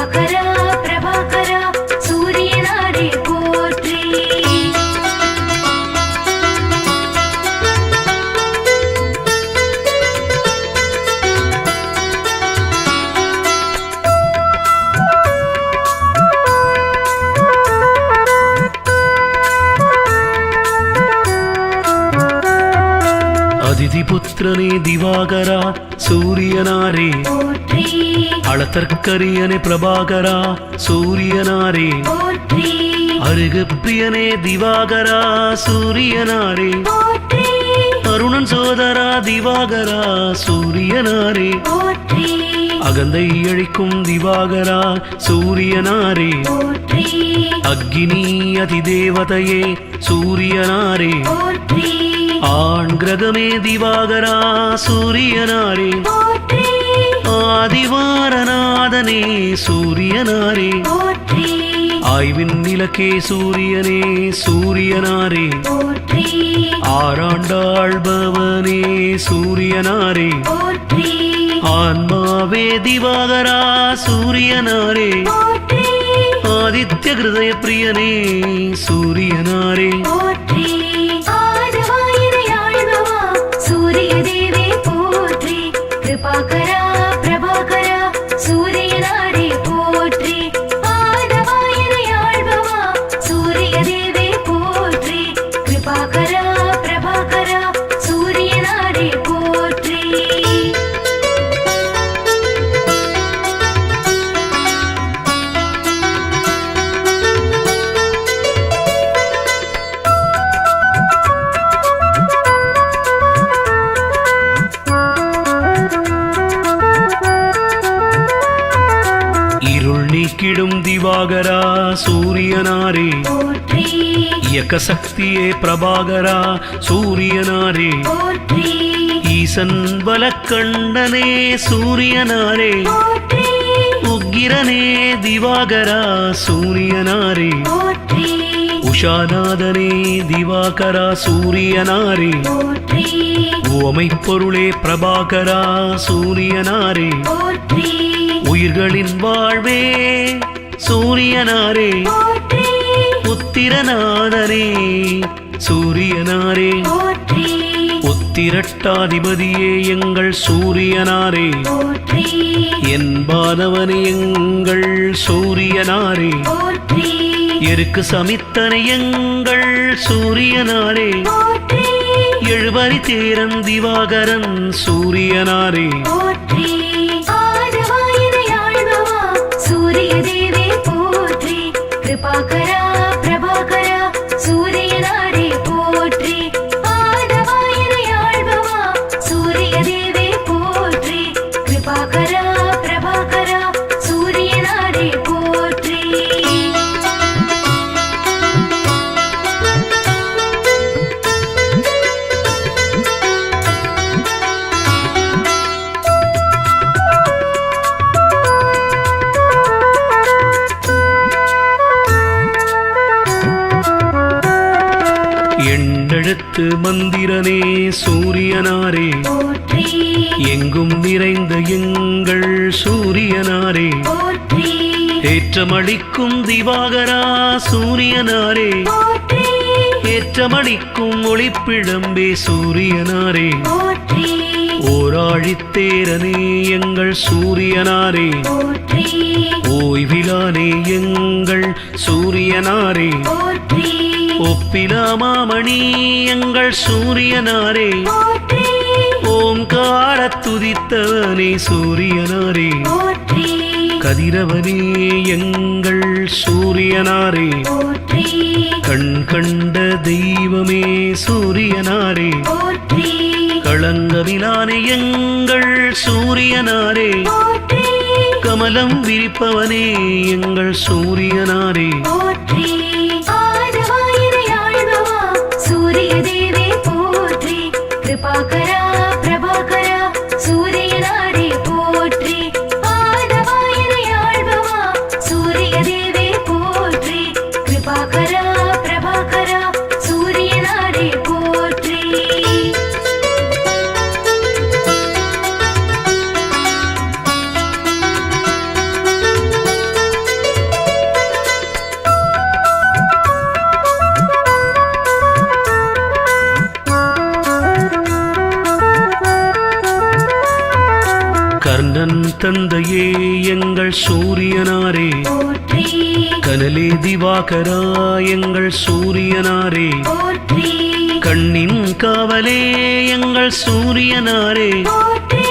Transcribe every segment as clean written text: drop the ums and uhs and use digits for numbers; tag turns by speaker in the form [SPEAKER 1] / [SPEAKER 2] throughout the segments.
[SPEAKER 1] கிருபாகரா பிரபாகரா சூரியனாரே போற்றி.
[SPEAKER 2] அதிதிபுத்திரனே திவாகரா சூரியனாரே
[SPEAKER 1] போற்றி.
[SPEAKER 2] அளத்தற்கரியனே பிரபாகரா சூரியனாரே
[SPEAKER 1] போற்றி.
[SPEAKER 2] அருகப்பிரியனே திவாகரா சூரியனாரே
[SPEAKER 1] போற்றி.
[SPEAKER 2] அருணன் சோதரா திவாகரா சூரியனாரே
[SPEAKER 1] போற்றி.
[SPEAKER 2] அகந்தை அழிக்கும் திவாகரா சூரியனாரே
[SPEAKER 1] போற்றி.
[SPEAKER 2] அக்னி அதிதேவதையே சூரியனாரே
[SPEAKER 1] போற்றி.
[SPEAKER 2] ஆண் கிரகமே திவாகரா சூரியனாரே
[SPEAKER 1] போற்றி.
[SPEAKER 2] ஆதிவாரநாதனே சூரியனாரே
[SPEAKER 1] போற்றி.
[SPEAKER 2] ஆய்வின் நிலக்கே சூரியனே சூரியனாரே
[SPEAKER 1] போற்றி.
[SPEAKER 2] ஆராண்டாள்பவனே சூரியனாரே
[SPEAKER 1] போற்றி.
[SPEAKER 2] ஆன்மாவே திவாகரா சூரியனாரே
[SPEAKER 1] போற்றி.
[SPEAKER 2] ஆதித்ய ஹிருதய பிரியனே சூரியனாரே
[SPEAKER 1] போற்றி. ஆதிவாயிரையாழ்பவா சூரிய தேவே போற்றி. கிருபாகரா பிரபாகரா சூரியனாரே போற்றி. ஆதிவாயிரையாழ்பவா சூரிய தேவே போற்றி. கிருபாகரா பிரபாகரா சூரியனாரே போற்றி.
[SPEAKER 2] இருள் நீக்கிடும் திவாகரா சூரியனாரே
[SPEAKER 1] போற்றி.
[SPEAKER 2] இயக்க சக்தியே பிரபாகரா சூரியனாரே
[SPEAKER 1] போற்றி.
[SPEAKER 2] ஈசன் பலக்கண்டனே சூரியனாரே
[SPEAKER 1] போற்றி.
[SPEAKER 2] உக்கிரனே திவாகரா சூரியனாரே
[SPEAKER 1] போற்றி.
[SPEAKER 2] உஷாநாதனே திவாகரா சூரியனாரே
[SPEAKER 1] போற்றி.
[SPEAKER 2] உவமை பொருளே பிரபாகரா சூரியனாரே
[SPEAKER 1] போற்றி.
[SPEAKER 2] உயிர்களின் வாழ்வே சூரியனாரே
[SPEAKER 1] போற்றி.
[SPEAKER 2] உத்திரநாதனே சூரியனாரே
[SPEAKER 1] போற்றி.
[SPEAKER 2] உத்திரட்டாதிபதியே எங்கள் சூரியனாரே
[SPEAKER 1] போற்றி.
[SPEAKER 2] என்பானவனே எங்கள் சூரியனாரே
[SPEAKER 1] போற்றி.
[SPEAKER 2] எருக்கு சமித்தனை எங்கள் சூரியனாரே
[SPEAKER 1] போற்றி.
[SPEAKER 2] எழுபறி தேரன் திவாகரன் சூரியனாரே
[SPEAKER 1] போற்றி. ஆதிவாயிரையாழ்பவா சூரிய தேவே போற்றி. கிருபாகரா பிரபாகரா சூரியனாரே போற்றி. ஆதிவாயிரையாழ்பவா சூரிய தேவே போற்றி. கிருபாகரா பிரபாகரா சூரியனாரே போற்றி.
[SPEAKER 2] எண்ணெழுத்து மந்திரனே சூரியனாரே
[SPEAKER 1] போற்றி.
[SPEAKER 2] எங்கும் நிறைந்த எங்கள் சூரியனாரே
[SPEAKER 1] போற்றி.
[SPEAKER 2] ஏற்றமளிக்கும் திவாகரா சூரியனாரே
[SPEAKER 1] போற்றி.
[SPEAKER 2] ஏற்றமளிக்கும் ஒளிப்பிழம்பே சூரியனாரே
[SPEAKER 1] போற்றி.
[SPEAKER 2] ஓராழித்தேரனே எங்கள் சூரியனாரே
[SPEAKER 1] போற்றி.
[SPEAKER 2] ஓய்விலானே எங்கள் சூரியனாரே
[SPEAKER 1] போற்றி.
[SPEAKER 2] ஒப்பிலாமாமணி எங்கள் சூரியனாரே
[SPEAKER 1] போற்றி.
[SPEAKER 2] ஓங்கார துதித்தவனே சூரியனாரே
[SPEAKER 1] போற்றி.
[SPEAKER 2] கதிரவனே எங்கள் சூரியனாரே
[SPEAKER 1] போற்றி.
[SPEAKER 2] கண் கண்ட தெய்வமே சூரியனாரே
[SPEAKER 1] போற்றி.
[SPEAKER 2] களங்கவிலானே எங்கள் சூரியனாரே
[SPEAKER 1] போற்றி.
[SPEAKER 2] கமலம் விரிப்பவனே எங்கள் சூரியனாரே
[SPEAKER 1] போற்றி. ஆதிவாயிரையாழ்பவா சூரிய தேவே போற்றி. கிருபாகரா பிரபாகரா சூரியனாரே போற்றி. ஆதிவாயிரையாழ்பவா சூரிய தேவே போற்றி. கிருபாகரா பிரபாகரா சூரியனாரே போற்றி.
[SPEAKER 2] தந்தையே எங்கள் சூரியனாரே,
[SPEAKER 1] போற்றி
[SPEAKER 2] கனலே திவாகரா எங்கள் சூரியனாரே,
[SPEAKER 1] போற்றி
[SPEAKER 2] கண்ணின் காவலே எங்கள் சூரியனாரே,
[SPEAKER 1] போற்றி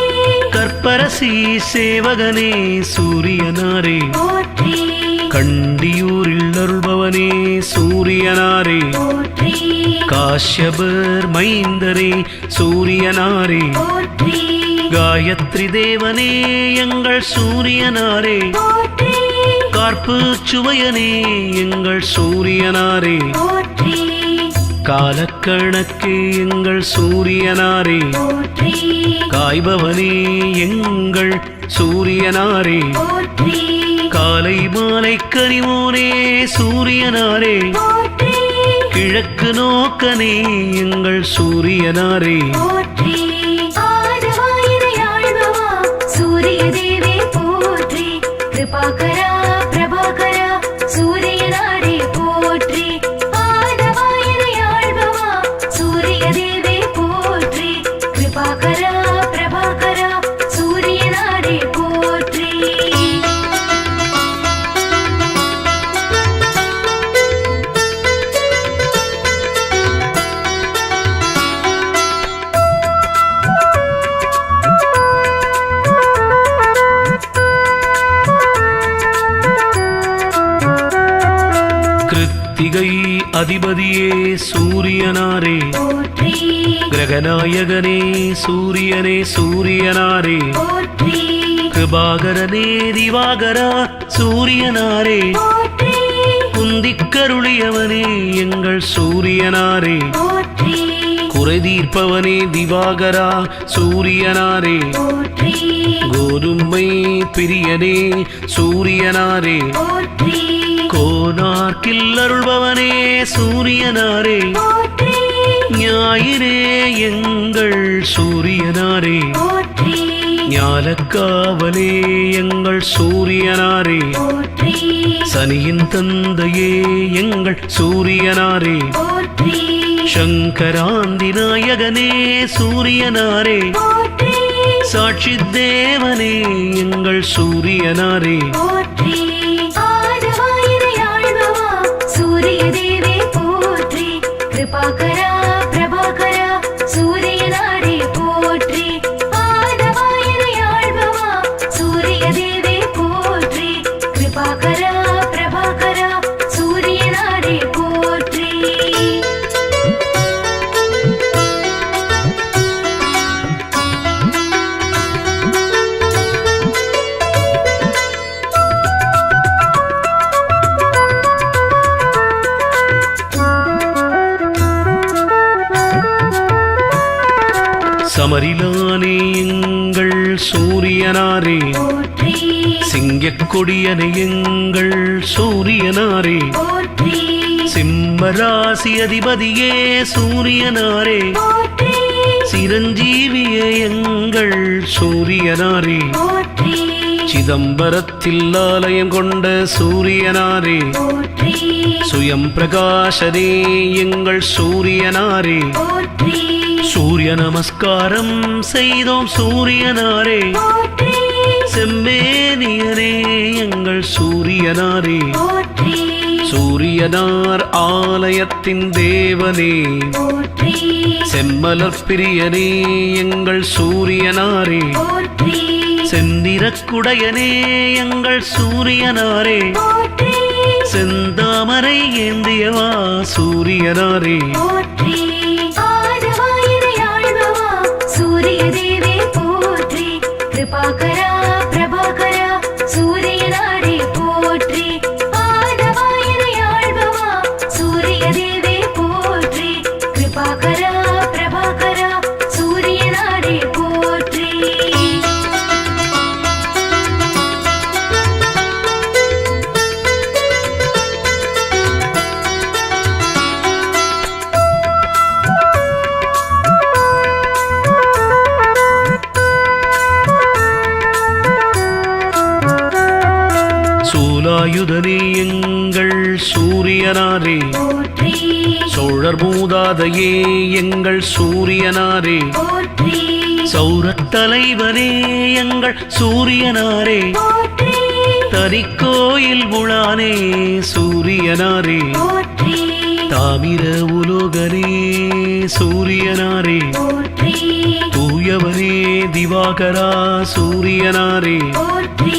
[SPEAKER 2] கற்பரசி சேவகனே சூரியனாரே,
[SPEAKER 1] போற்றி
[SPEAKER 2] கண்டியூரில் அருள்பவனே சூரியனாரே,
[SPEAKER 1] போற்றி
[SPEAKER 2] காஷ்யபர் மைந்தரே சூரியனாரே,
[SPEAKER 1] போற்றி
[SPEAKER 2] காயத்ரி தேவனே எங்கள் சூரியனாரே,
[SPEAKER 1] போற்றி
[SPEAKER 2] கார்ப்பு சுவையனே எங்கள் சூரியனாரே,
[SPEAKER 1] போற்றி
[SPEAKER 2] காலக்கணக்கே எங்கள் சூரியனாரே,
[SPEAKER 1] போற்றி
[SPEAKER 2] காய்பவனே எங்கள் சூரியனாரே,
[SPEAKER 1] போற்றி
[SPEAKER 2] காலை மாலை கனிவோனே சூரியனாரே,
[SPEAKER 1] போற்றி
[SPEAKER 2] கிழக்கு நோக்கனே எங்கள் சூரியனாரே,
[SPEAKER 1] போற்றி ஆதவாயினை ஆழ்பவா சூரிய தேவே போற்றி கிருபாகரா பிரபாகரா சூரியனாரே போற்றி ஆதவாயினை ஆழ்பவா சூரிய தேவே போற்றி கிருபாகரா பிரபாகரா சூரியனாரே போற்றி
[SPEAKER 2] கிருத்திகை அதிபதியே சூரியனாரே,
[SPEAKER 1] போற்றி
[SPEAKER 2] கிரகநாயகனே சூரியனே சூரியனாரே,
[SPEAKER 1] போற்றி
[SPEAKER 2] கிருபாகரனே திவாகரா சூரியனாரே,
[SPEAKER 1] போற்றி
[SPEAKER 2] குந்திக்கருளியவனே எங்கள் சூரியனாரே,
[SPEAKER 1] போற்றி
[SPEAKER 2] குறை தீர்ப்பவனே திவாகரா சூரியனாரே,
[SPEAKER 1] போற்றி
[SPEAKER 2] கோதுமை பிரியனே சூரியனாரே,
[SPEAKER 1] போற்றி
[SPEAKER 2] கோனார்க்கில் அருள்பவனே சூரியனாரே,
[SPEAKER 1] போற்றி
[SPEAKER 2] ஞாயிறே எங்கள் சூரியனாரே,
[SPEAKER 1] போற்றி
[SPEAKER 2] ஞாலக்காவலே எங்கள் சூரியனாரே,
[SPEAKER 1] போற்றி
[SPEAKER 2] சனியின் தந்தையே எங்கள் சூரியனாரே,
[SPEAKER 1] போற்றி
[SPEAKER 2] சங்கராந்தி நாயகனே சூரியனாரே,
[SPEAKER 1] போற்றி
[SPEAKER 2] சாட்சி தேவனே எங்கள் சூரியனாரே,
[SPEAKER 1] போற்றி ஆதவாயினை ஆழ்பவா சூரிய தேவே போற்றி கிருபாகரா பிரபாகரா சூரியனாரே போற்றி ஆதவாயினை ஆழ்பவா சூரிய தேவே போற்றி கிருபாகரா பிரபாகரா சூரியனாரே போற்றி
[SPEAKER 2] சமரிலானே எங்கள் சூரியனாரே,
[SPEAKER 1] போற்றி
[SPEAKER 2] சிங்கக்கொடியனை எங்கள் சூரியனாரே,
[SPEAKER 1] போற்றி
[SPEAKER 2] சிம்மராசி அதிபதியே சூரியனாரே,
[SPEAKER 1] போற்றி
[SPEAKER 2] சிரஞ்சீவியே எங்கள் சூரியனாரே,
[SPEAKER 1] போற்றி
[SPEAKER 2] சிதம்பரத்தில் ஆலயம் கொண்ட சூரியனாரே,
[SPEAKER 1] போற்றி
[SPEAKER 2] சுயம் பிரகாசனே எங்கள் சூரியனாரே,
[SPEAKER 1] போற்றி
[SPEAKER 2] சூரிய நமஸ்காரம் செய்தோம் சூரியனாரே,
[SPEAKER 1] போற்றி
[SPEAKER 2] செம்மேனியரே எங்கள் சூரியனாரே,
[SPEAKER 1] போற்றி
[SPEAKER 2] சூரியனார் ஆலயத்தின் தேவனே,
[SPEAKER 1] போற்றி
[SPEAKER 2] செம்மலர் பிரியனே எங்கள் சூரியனாரே,
[SPEAKER 1] போற்றி
[SPEAKER 2] செந்திரக்குடையனே எங்கள் சூரியனாரே,
[SPEAKER 1] போற்றி
[SPEAKER 2] செந்தாமரை ஏந்தியவா சூரியனாரே,
[SPEAKER 1] போற்றி ஆதவாயினை ஆழ்பவா சூரிய தேவே போற்றி கிருபாகரா பிரபாகரா சூரியனாரே போற்றி ஆதவாயினை ஆழ்பவா சூரிய தேவே போற்றி கிருபாகரா பிரபாகரா சூரியனாரே போற்றி
[SPEAKER 2] சூலாயுதனே எங்கள் சூரியனாரே,
[SPEAKER 1] போற்றி
[SPEAKER 2] சோழர் மூதாதையே எங்கள் சூரியனாரே,
[SPEAKER 1] போற்றி
[SPEAKER 2] சௌரத் தலைவனே எங்கள் சூரியனாரே
[SPEAKER 1] போற்றி
[SPEAKER 2] தனிக்கோயில் உளானே சூரியனாரே
[SPEAKER 1] போற்றி
[SPEAKER 2] தாமிர உலோகனே சூரியனாரே
[SPEAKER 1] போற்றி
[SPEAKER 2] தூயவனே திவாகரா சூரியனாரே
[SPEAKER 1] போற்றி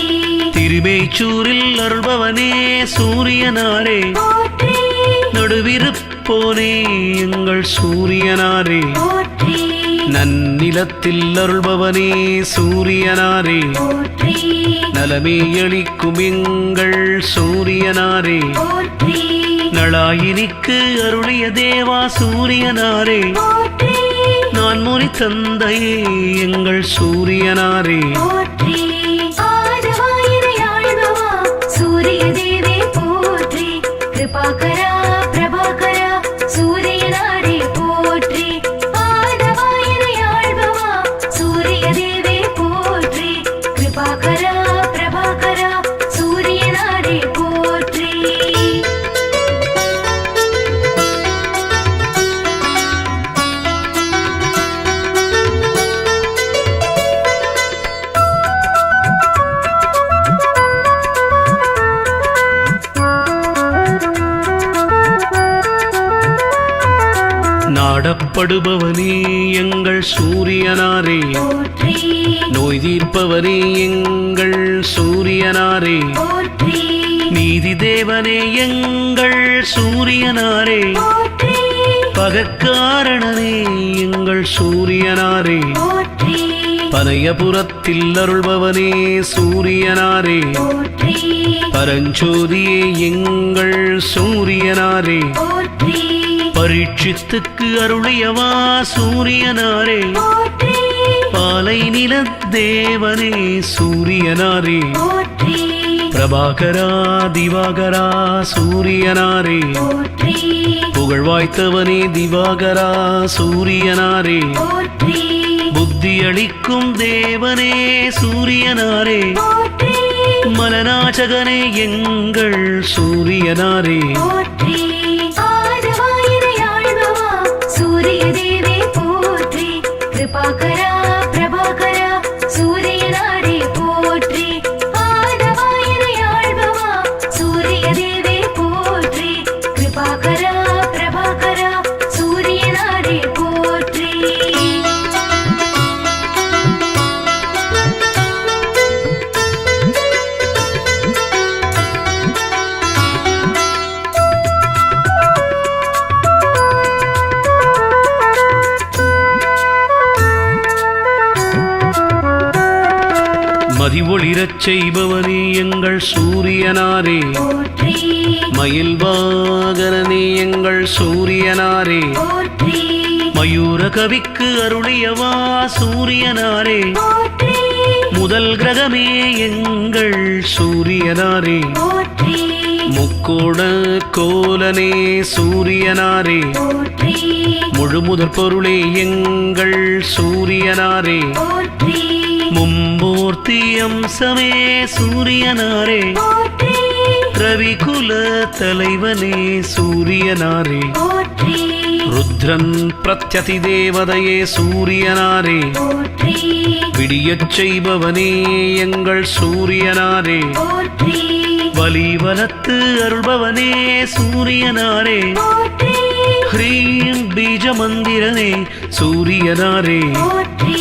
[SPEAKER 2] திருமேச்சூரில் அருள்பவனே சூரியனாரே
[SPEAKER 1] போற்றி
[SPEAKER 2] நடுவிருப்போனே எங்கள் சூரியனாரே
[SPEAKER 1] போற்றி
[SPEAKER 2] நன்னிலத்தில் அருள்பவனே சூரியனாரே
[SPEAKER 1] போற்றி
[SPEAKER 2] நலமே அளிக்கும் எங்கள் சூரியனாரே
[SPEAKER 1] போற்றி
[SPEAKER 2] நளாயினிக்கு அருளிய தேவா சூரியனாரே
[SPEAKER 1] போற்றி
[SPEAKER 2] நான் முனி தந்தையே எங்கள் சூரியனாரே
[SPEAKER 1] போற்றி ஆதவாயிரை ஆழ்பவா சூரிய தேவே போற்றி கிருபாகரா பிரபாகரா சூரியனாரே போற்றி ஆதவாயிரை ஆழ்பவா சூரிய தேவே போற்றி கிருபாகரா பிரபாகரா சூரியனாரே போற்றி
[SPEAKER 2] நாடப்படுபவனே எங்கள் சூரியனாரே
[SPEAKER 1] போற்றி
[SPEAKER 2] நோய் தீர்ப்பவனே எங்கள் சூரியனாரே
[SPEAKER 1] போற்றி
[SPEAKER 2] நீதி தேவனே எங்கள் சூரியனாரே
[SPEAKER 1] போற்றி
[SPEAKER 2] பகக்காரணனே எங்கள் சூரியனாரே
[SPEAKER 1] போற்றி
[SPEAKER 2] பனையபுரத்தில் அருள்பவனே சூரியனாரே
[SPEAKER 1] போற்றி
[SPEAKER 2] பரஞ்சோதியே எங்கள் சூரியனாரே
[SPEAKER 1] போற்றி
[SPEAKER 2] பரீட்சித்துக்கு அருளியவா சூரியனாரே
[SPEAKER 1] போற்றி
[SPEAKER 2] பாலை நில தேவனே சூரியனாரே
[SPEAKER 1] போற்றி
[SPEAKER 2] பிரபாகரா திவாகரா சூரியனாரே
[SPEAKER 1] போற்றி
[SPEAKER 2] புகழ்வாய்த்தவனே திவாகரா சூரியனாரே
[SPEAKER 1] போற்றி
[SPEAKER 2] புத்தி அளிக்கும் தேவனே சூரியனாரே
[SPEAKER 1] போற்றி
[SPEAKER 2] மனநாசகனே எங்கள் சூரியனாரே
[SPEAKER 1] போற்றி ஆதவாயிரை ஆழ்பவா சூரிய தேவே போற்றி கிருபாகரா பிரபாகரா சூரியனாரே போற்றி ஆதவாயிரை ஆழ்பவா சூரிய தேவே போற்றி கிருபாகரா பிரபாகரா சூரியனாரே போற்றி
[SPEAKER 2] மதி ஒளிரச் செய்பவனே எங்கள் சூரியனாரே
[SPEAKER 1] போற்றி
[SPEAKER 2] மயில் வாகனனே எங்கள் சூரியனாரே
[SPEAKER 1] போற்றி
[SPEAKER 2] மயூர கவிக்கு அருளியவா சூரியனாரே
[SPEAKER 1] போற்றி
[SPEAKER 2] முதல் கிரகமே எங்கள் சூரியனாரே
[SPEAKER 1] போற்றி
[SPEAKER 2] முக்கோண கோலனே சூரியனாரே
[SPEAKER 1] போற்றி
[SPEAKER 2] முழுமுதற் பொருளே எங்கள் சூரியனாரே
[SPEAKER 1] போற்றி
[SPEAKER 2] மும்மூர்த்தி அம்சமே சூரியனாரே
[SPEAKER 1] போற்றி
[SPEAKER 2] ரவிகுல தலைவனே சூரியனாரே
[SPEAKER 1] போற்றி
[SPEAKER 2] ருத்ரன் பிரத்யதி தேவதையே சூரியனாரே
[SPEAKER 1] போற்றி
[SPEAKER 2] விடியச் செய்பவனே எங்கள் சூரியனாரே
[SPEAKER 1] போற்றி
[SPEAKER 2] வலிவலத்து அருள்பவனே சூரியனாரே
[SPEAKER 1] போற்றி
[SPEAKER 2] ஹ்ரீம் பீஜ மந்திரனே சூரியனாரே
[SPEAKER 1] போற்றி